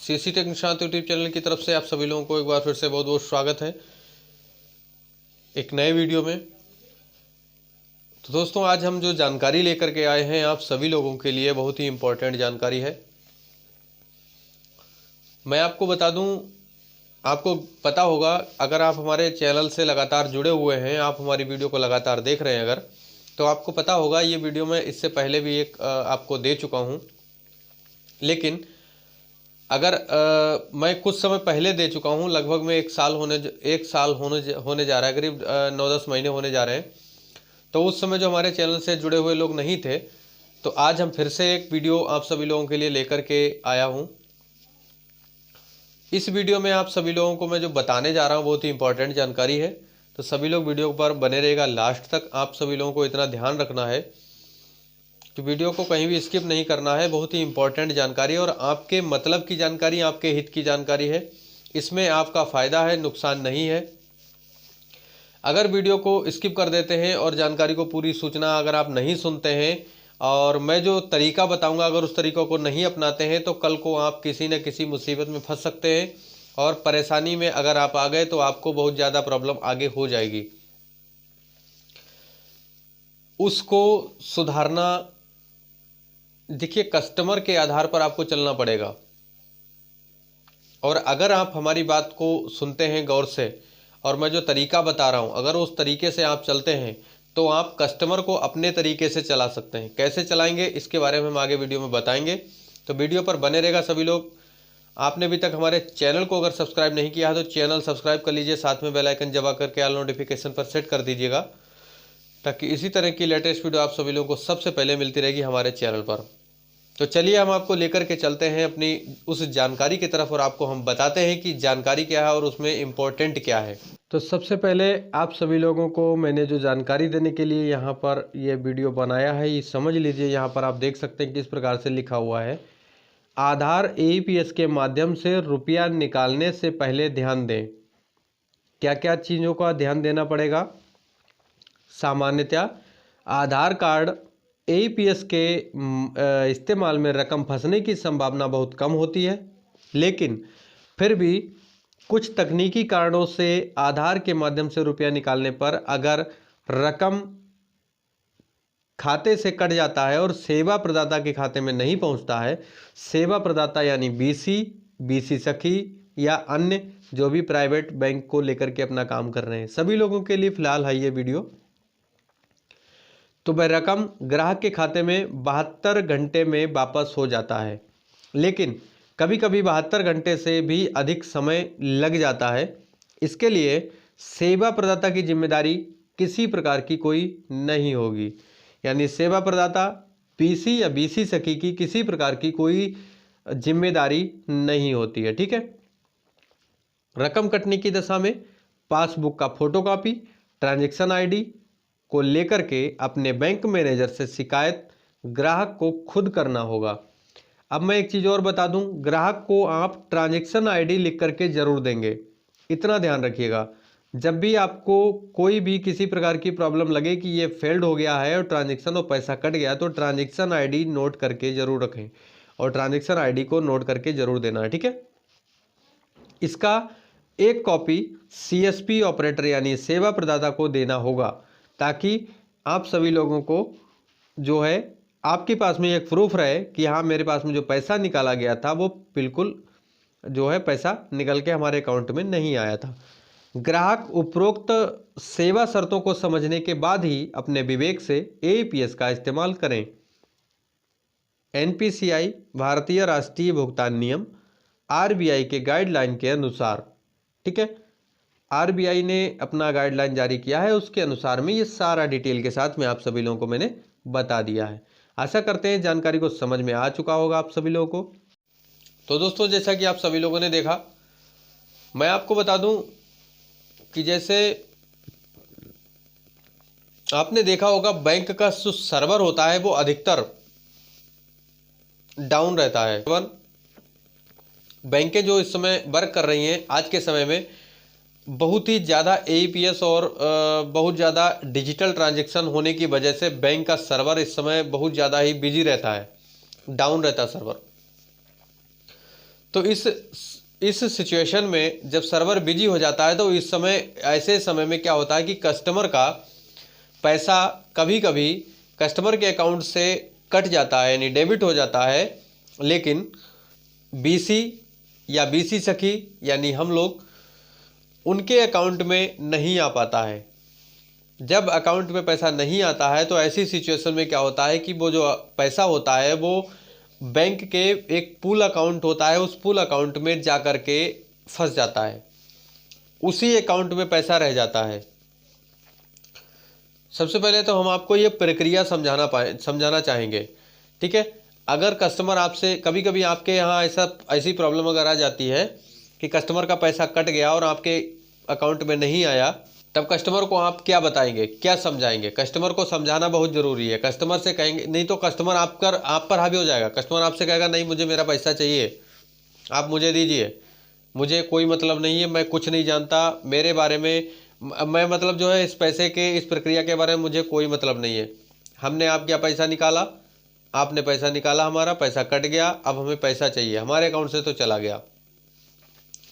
CC tech Nishant YouTube channel की तरफ से आप सभी लोगों को एक बार फिर से बहुत बहुत स्वागत है एक नए वीडियो में। तो दोस्तों, आज हम जो जानकारी लेकर के आए हैं आप सभी लोगों के लिए बहुत ही इम्पोर्टेंट जानकारी है। मैं आपको बता दूं, आपको पता होगा, अगर आप हमारे चैनल से लगातार जुड़े हुए हैं, आप हमारी वीडियो को लगातार देख रहे हैं अगर, तो आपको पता होगा ये वीडियो मैं इससे पहले भी एक आपको दे चुका हूँ। लेकिन अगर मैं कुछ समय पहले दे चुका हूं, लगभग में एक साल होने जा रहा है, करीब 9-10 महीने होने जा रहे हैं। तो उस समय जो हमारे चैनल से जुड़े हुए लोग नहीं थे, तो आज हम फिर से एक वीडियो आप सभी लोगों के लिए लेकर के आया हूं। इस वीडियो में आप सभी लोगों को मैं जो बताने जा रहा हूं बहुत ही इंपॉर्टेंट जानकारी है, तो सभी लोग वीडियो पर बने रहेगा लास्ट तक। आप सभी लोगों को इतना ध्यान रखना है कि वीडियो को कहीं भी स्किप नहीं करना है। बहुत ही इंपॉर्टेंट जानकारी और आपके मतलब की जानकारी, आपके हित की जानकारी है। इसमें आपका फ़ायदा है, नुकसान नहीं है। अगर वीडियो को स्किप कर देते हैं और जानकारी को, पूरी सूचना अगर आप नहीं सुनते हैं और मैं जो तरीका बताऊंगा अगर उस तरीक़ों को नहीं अपनाते हैं, तो कल को आप किसी न किसी मुसीबत में फंस सकते हैं और परेशानी में अगर आप आ गए तो आपको बहुत ज़्यादा प्रॉब्लम आगे हो जाएगी। उसको सुधारना, देखिए, कस्टमर के आधार पर आपको चलना पड़ेगा। और अगर आप हमारी बात को सुनते हैं गौर से और मैं जो तरीका बता रहा हूं, अगर उस तरीके से आप चलते हैं तो आप कस्टमर को अपने तरीके से चला सकते हैं। कैसे चलाएंगे इसके बारे में हम आगे वीडियो में बताएंगे, तो वीडियो पर बने रहेगा सभी लोग। आपने अभी तक हमारे चैनल को अगर सब्सक्राइब नहीं किया है तो चैनल सब्सक्राइब कर लीजिए, साथ में बेल आइकन दबा करके ऑल नोटिफिकेशन पर सेट कर दीजिएगा, ताकि इसी तरह की लेटेस्ट वीडियो आप सभी लोगों को सबसे पहले मिलती रहेगी हमारे चैनल पर। तो चलिए हम आपको लेकर के चलते हैं अपनी उस जानकारी की तरफ और आपको हम बताते हैं कि जानकारी क्या है और उसमें इम्पोर्टेंट क्या है। तो सबसे पहले आप सभी लोगों को मैंने जो जानकारी देने के लिए यहाँ पर ये वीडियो बनाया है, ये समझ लीजिए। यहाँ पर आप देख सकते हैं किस प्रकार से लिखा हुआ है, आधार एईपीएस के माध्यम से रुपया निकालने से पहले ध्यान दें। क्या क्या चीज़ों का ध्यान देना पड़ेगा? सामान्यतः आधार कार्ड एईपीएस के इस्तेमाल में रकम फंसने की संभावना बहुत कम होती है, लेकिन फिर भी कुछ तकनीकी कारणों से आधार के माध्यम से रुपया निकालने पर अगर रकम खाते से कट जाता है और सेवा प्रदाता के खाते में नहीं पहुंचता है, सेवा प्रदाता यानी बीसी सखी या अन्य जो भी प्राइवेट बैंक को लेकर के अपना काम कर रहे हैं, सभी लोगों के लिए फिलहाल है ये वीडियो। तो वह रकम ग्राहक के खाते में 72 घंटे में वापस हो जाता है, लेकिन कभी कभी 72 घंटे से भी अधिक समय लग जाता है। इसके लिए सेवा प्रदाता की जिम्मेदारी किसी प्रकार की कोई नहीं होगी, यानी सेवा प्रदाता पीसी या बीसी सखी की किसी प्रकार की कोई जिम्मेदारी नहीं होती है। ठीक है। रकम कटने की दशा में पासबुक का फोटोकॉपी, ट्रांजैक्शन आईडी को लेकर के अपने बैंक मैनेजर से शिकायत ग्राहक को खुद करना होगा। अब मैं एक चीज़ और बता दूं, ग्राहक को आप ट्रांजैक्शन आईडी लिख करके ज़रूर देंगे। इतना ध्यान रखिएगा, जब भी आपको कोई भी किसी प्रकार की प्रॉब्लम लगे कि ये फेल्ड हो गया है और ट्रांजैक्शन और पैसा कट गया, तो ट्रांजैक्शन आईडी नोट करके ज़रूर रखें और ट्रांजैक्शन आईडी को नोट करके ज़रूर देना है। ठीक है। इसका एक कॉपी सीएसपी ऑपरेटर यानी सेवा प्रदाता को देना होगा, ताकि आप सभी लोगों को जो है आपके पास में एक प्रूफ रहे कि हाँ, मेरे पास में जो पैसा निकाला गया था वो बिल्कुल जो है पैसा निकल के हमारे अकाउंट में नहीं आया था। ग्राहक उपरोक्त सेवा शर्तों को समझने के बाद ही अपने विवेक से एईपीएस का इस्तेमाल करें। एनपीसीआई भारतीय राष्ट्रीय भुगतान नियम आरबीआई के गाइडलाइन के अनुसार, ठीक है, आरबीआई ने अपना गाइडलाइन जारी किया है, उसके अनुसार में ये सारा डिटेल के साथ में आप सभी लोगों को मैंने बता दिया है। आशा करते हैं जानकारी को समझ में आ चुका होगा आप सभी लोगों को। तो दोस्तों, जैसा कि आप सभी लोगों ने देखा, मैं आपको बता दूं कि जैसे आपने देखा होगा बैंक का जो सर्वर होता है वो अधिकतर डाउन रहता है। बैंकें जो इस समय वर्क कर रही हैं आज के समय में, बहुत ही ज़्यादा एईपीएस और बहुत ज़्यादा डिजिटल ट्रांजैक्शन होने की वजह से बैंक का सर्वर इस समय बहुत ज़्यादा ही बिजी रहता है, डाउन रहता है सर्वर। तो इस सिचुएशन में जब सर्वर बिजी हो जाता है तो इस समय, ऐसे समय में क्या होता है कि कस्टमर का पैसा कभी कभी कस्टमर के अकाउंट से कट जाता है, यानी डेबिट हो जाता है, लेकिन बीसी या बीसी सखी यानी हम लोग उनके अकाउंट में नहीं आ पाता है। जब अकाउंट में पैसा नहीं आता है तो ऐसी सिचुएशन में क्या होता है कि वो जो पैसा होता है वो बैंक के एक पूल अकाउंट होता है, उस पूल अकाउंट में जा कर के फंस जाता है, उसी अकाउंट में पैसा रह जाता है। सबसे पहले तो हम आपको ये प्रक्रिया समझाना चाहेंगे, ठीक है। अगर कस्टमर आपसे, कभी कभी आपके यहाँ ऐसी प्रॉब्लम अगर आ जाती है कि कस्टमर का पैसा कट गया और आपके अकाउंट में नहीं आया, तब कस्टमर को आप क्या बताएंगे, क्या समझाएंगे? कस्टमर को समझाना बहुत ज़रूरी है। कस्टमर से कहेंगे, नहीं तो कस्टमर आप पर हावी हो जाएगा। कस्टमर आपसे कहेगा नहीं मुझे मेरा पैसा चाहिए, आप मुझे दीजिए, मुझे कोई मतलब नहीं है, मैं कुछ नहीं जानता, मेरे बारे में मैं मतलब जो है इस पैसे के, इस प्रक्रिया के बारे में मुझे कोई मतलब नहीं है। हमने आपका पैसा निकाला, आपने पैसा निकाला, हमारा पैसा कट गया, अब हमें पैसा चाहिए, हमारे अकाउंट से तो चला गया।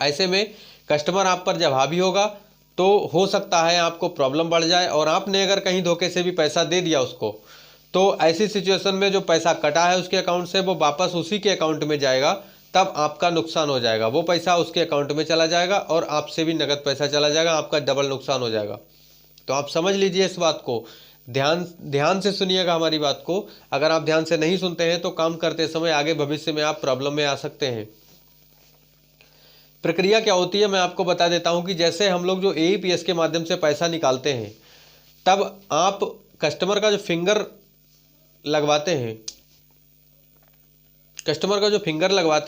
ऐसे में कस्टमर आप पर जब हावी होगा तो हो सकता है आपको प्रॉब्लम बढ़ जाए, और आपने अगर कहीं धोखे से भी पैसा दे दिया उसको, तो ऐसी सिचुएशन में जो पैसा कटा है उसके अकाउंट से वो वापस उसी के अकाउंट में जाएगा, तब आपका नुकसान हो जाएगा। वो पैसा उसके अकाउंट में चला जाएगा और आपसे भी नगद पैसा चला जाएगा, आपका डबल नुकसान हो जाएगा। तो आप समझ लीजिए इस बात को, ध्यान से सुनिएगा हमारी बात को। अगर आप ध्यान से नहीं सुनते हैं तो काम करते समय आगे भविष्य में आप प्रॉब्लम में आ सकते हैं। प्रक्रिया क्या होती है मैं आपको बता देता हूं कि जैसे हम लोग जो एईपीएस के माध्यम से पैसा निकालते हैं, तब आप कस्टमर का जो फिंगर लगवाते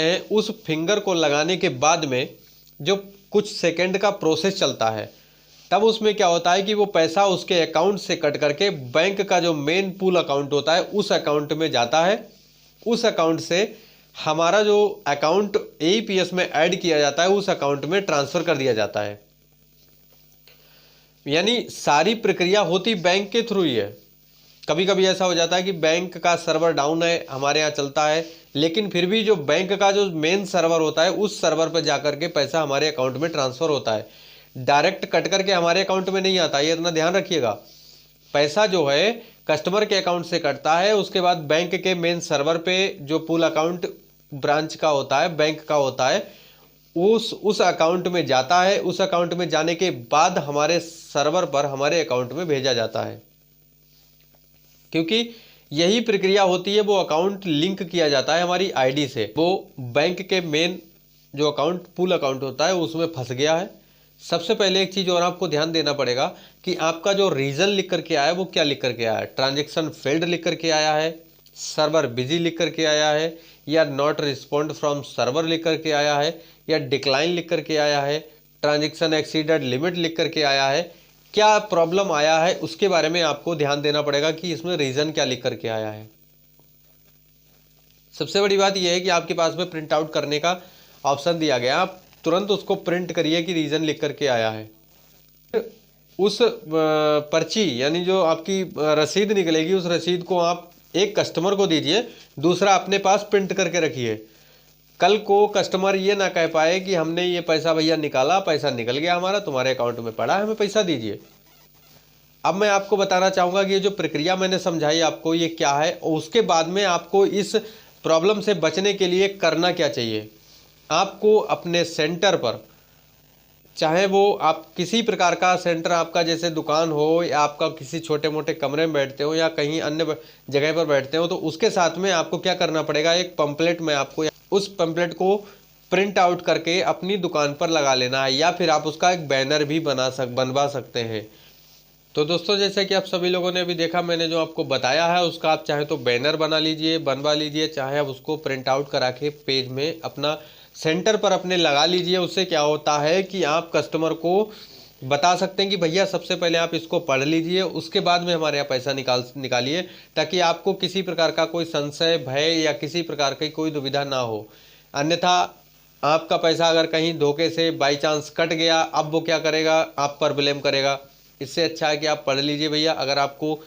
हैं, उस फिंगर को लगाने के बाद में जो कुछ सेकंड का प्रोसेस चलता है, तब उसमें क्या होता है कि वो पैसा उसके अकाउंट से कट करके बैंक का जो मेन पूल अकाउंट होता है उस अकाउंट में जाता है। उस अकाउंट से हमारा जो अकाउंट एईपीएस में ऐड किया जाता है उस अकाउंट में ट्रांसफर कर दिया जाता है। यानी सारी प्रक्रिया होती बैंक के थ्रू ही है। कभी कभी ऐसा हो जाता है कि बैंक का सर्वर डाउन है, हमारे यहाँ चलता है, लेकिन फिर भी जो बैंक का जो मेन सर्वर होता है उस सर्वर पर जाकर के पैसा हमारे अकाउंट में ट्रांसफर होता है, डायरेक्ट कट करके हमारे अकाउंट में नहीं आता। ये इतना ध्यान रखिएगा। पैसा जो है कस्टमर के अकाउंट से कटता है, उसके बाद बैंक के मेन सर्वर पे जो पूल अकाउंट ब्रांच का होता है, बैंक का होता है, उस अकाउंट में जाता है। उस अकाउंट में जाने के बाद हमारे सर्वर पर हमारे अकाउंट में भेजा जाता है। क्योंकि यही प्रक्रिया होती है, वो अकाउंट लिंक किया जाता है हमारी आईडी से। वो बैंक के मेन जो अकाउंट पूल अकाउंट होता है उसमें फंस गया है। सबसे पहले एक चीज़ और आपको ध्यान देना पड़ेगा कि आपका जो रीज़न लिख करके आया है वो क्या लिख करके आया है। ट्रांजेक्शन फेल्ड लिख करके आया है, सर्वर बिजी लिख करके आया है, या नॉट रिस्पॉन्ड फ्रॉम सर्वर लिख करके आया है, या डिक्लाइन लिख करके आया है, ट्रांजेक्शन एक्सीडेड लिमिट लिख करके आया है। क्या प्रॉब्लम आया है उसके बारे में आपको ध्यान देना पड़ेगा कि इसमें रीज़न क्या लिख करके आया है। सबसे बड़ी बात यह है कि आपके पास में प्रिंट आउट करने का ऑप्शन दिया गया, आप तुरंत उसको प्रिंट करिए कि रीज़न लिख करके आया है। उस पर्ची यानी जो आपकी रसीद निकलेगी, उस रसीद को आप एक कस्टमर को दीजिए, दूसरा अपने पास प्रिंट करके रखिए। कल को कस्टमर ये ना कह पाए कि हमने ये पैसा भैया निकाला, पैसा निकल गया हमारा, तुम्हारे अकाउंट में पड़ा है, हमें पैसा दीजिए। अब मैं आपको बताना चाहूँगा कि ये जो प्रक्रिया मैंने समझाई आपको ये क्या है, और उसके बाद में आपको इस प्रॉब्लम से बचने के लिए करना क्या चाहिए। आपको अपने सेंटर पर, चाहे वो आप किसी प्रकार का सेंटर आपका जैसे दुकान हो, या आपका किसी छोटे मोटे कमरे में बैठते हो, या कहीं अन्य जगह पर बैठते हो, तो उसके साथ में आपको क्या करना पड़ेगा, एक पंपलेट में आपको उस पंपलेट को प्रिंट आउट करके अपनी दुकान पर लगा लेना है, या फिर आप उसका एक बैनर भी बनवा सकते हैं। तो दोस्तों जैसे कि आप सभी लोगों ने अभी देखा, मैंने जो आपको बताया है उसका आप चाहे तो बैनर बनवा लीजिए, चाहे आप उसको प्रिंट आउट करा के पेज में अपना सेंटर पर अपने लगा लीजिए। उससे क्या होता है कि आप कस्टमर को बता सकते हैं कि भैया सबसे पहले आप इसको पढ़ लीजिए, उसके बाद में हमारे यहाँ पैसा निकालिए, ताकि आपको किसी प्रकार का कोई संशय, भय या किसी प्रकार की कोई दुविधा ना हो। अन्यथा आपका पैसा अगर कहीं धोखे से बाई चांस कट गया, अब वो क्या करेगा, आप पर ब्लेम करेगा। इससे अच्छा है कि आप पढ़ लीजिए भैया। अगर आपको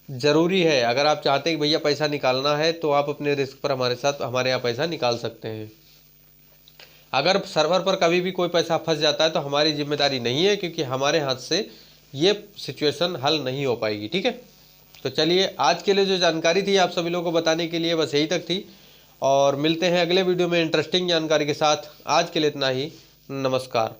ज़रूरी है, अगर आप चाहते हैं कि भैया पैसा निकालना है, तो आप अपने रिस्क पर हमारे साथ हमारे यहाँ पैसा निकाल सकते हैं। अगर सर्वर पर कभी भी कोई पैसा फंस जाता है तो हमारी जिम्मेदारी नहीं है, क्योंकि हमारे हाथ से ये सिचुएशन हल नहीं हो पाएगी। ठीक है, तो चलिए आज के लिए जो जानकारी थी आप सभी लोगों को बताने के लिए बस यही तक थी, और मिलते हैं अगले वीडियो में इंटरेस्टिंग जानकारी के साथ। आज के लिए इतना ही, नमस्कार।